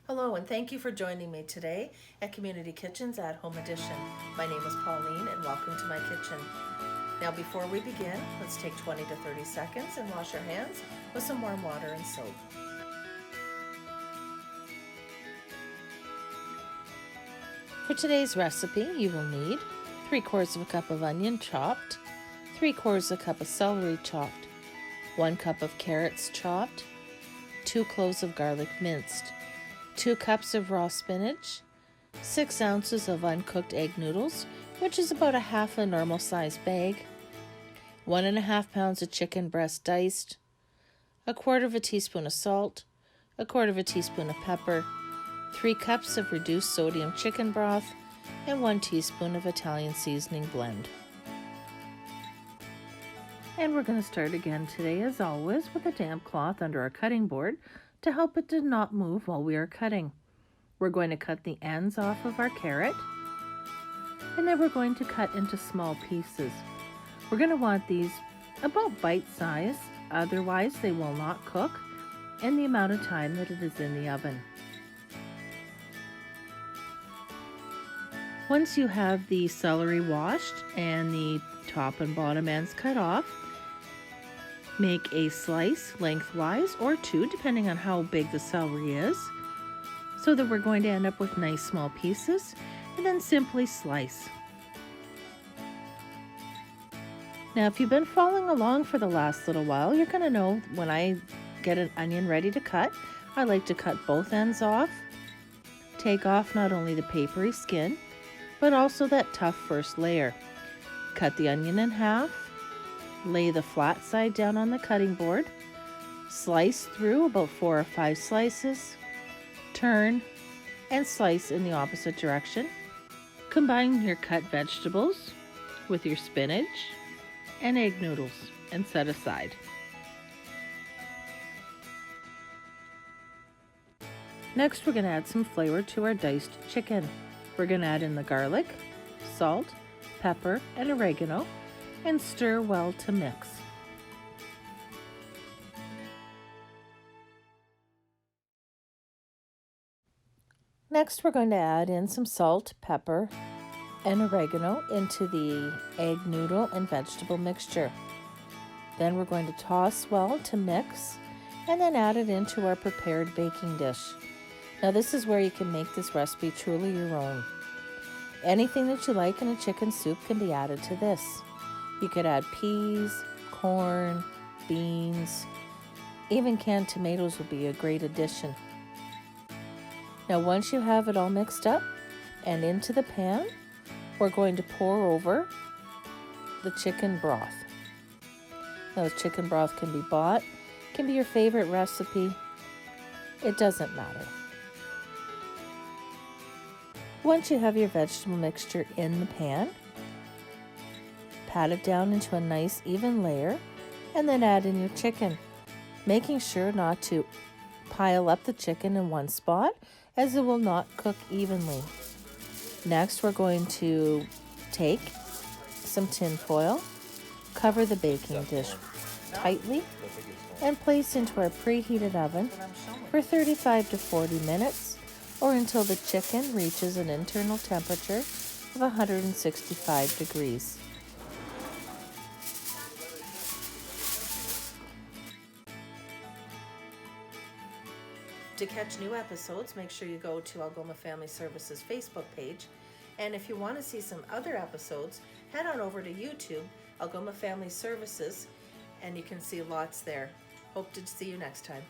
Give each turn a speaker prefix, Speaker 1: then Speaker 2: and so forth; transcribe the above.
Speaker 1: Hello, and thank you for joining me today at Community Kitchens at Home Edition. My name is Pauline, and welcome to my kitchen. Now, before we begin, let's take 20 to 30 seconds and wash our hands with some warm water and soap. For today's recipe, you will need 3/4 of a cup of onion chopped, 3/4 of a cup of celery chopped, 1 cup of carrots chopped, 2 cloves of garlic minced, 2 cups of raw spinach, 6 ounces of uncooked egg noodles, which is about a half a normal size bag, 1.5 pounds of chicken breast diced, 1/4 teaspoon of salt, 1/4 teaspoon of pepper, 3 cups of reduced sodium chicken broth, and 1 teaspoon of Italian seasoning blend. And we're going to start again today, as always, with a damp cloth under our cutting board to help it to not move while we are cutting. We're going to cut the ends off of our carrot, and then we're going to cut into small pieces. We're going to want these about bite size, otherwise they will not cook in the amount of time that it is in the oven. Once you have the celery washed and the top and bottom ends cut off, make a slice lengthwise or 2, depending on how big the celery is, so that we're going to end up with nice small pieces, and then simply slice. Now, if you've been following along for the last little while, you're going to know when I get an onion ready to cut, I like to cut both ends off, take off not only the papery skin, but also that tough first layer. Cut the onion in half, lay the flat side down on the cutting board, slice through about 4 or 5 slices, turn, and slice in the opposite direction. Combine your cut vegetables with your spinach and egg noodles and set aside. Next, we're going to add some flavor to our diced chicken. We're going to add in the garlic, salt, pepper, and oregano, and stir well to mix. Next, we're going to add in some salt, pepper, and oregano into the egg noodle and vegetable mixture. Then we're going to toss well to mix, and then add it into our prepared baking dish. Now, this is where you can make this recipe truly your own. Anything that you like in a chicken soup can be added to this. You could add peas, corn, beans, even canned tomatoes would be a great addition. Now, once you have it all mixed up and into the pan, we're going to pour over the chicken broth. Now, the chicken broth can be bought, can be your favorite recipe. It doesn't matter. Once you have your vegetable mixture in the pan, pat it down into a nice even layer, and then add in your chicken, making sure not to pile up the chicken in one spot, as it will not cook evenly. Next, we're going to take some tin foil, cover the baking dish tightly, and place into our preheated oven for 35 to 40 minutes, or until the chicken reaches an internal temperature of 165 degrees. To catch new episodes, make sure you go to Algoma Family Services Facebook page. And if you want to see some other episodes, head on over to YouTube, Algoma Family Services, and you can see lots there. Hope to see you next time.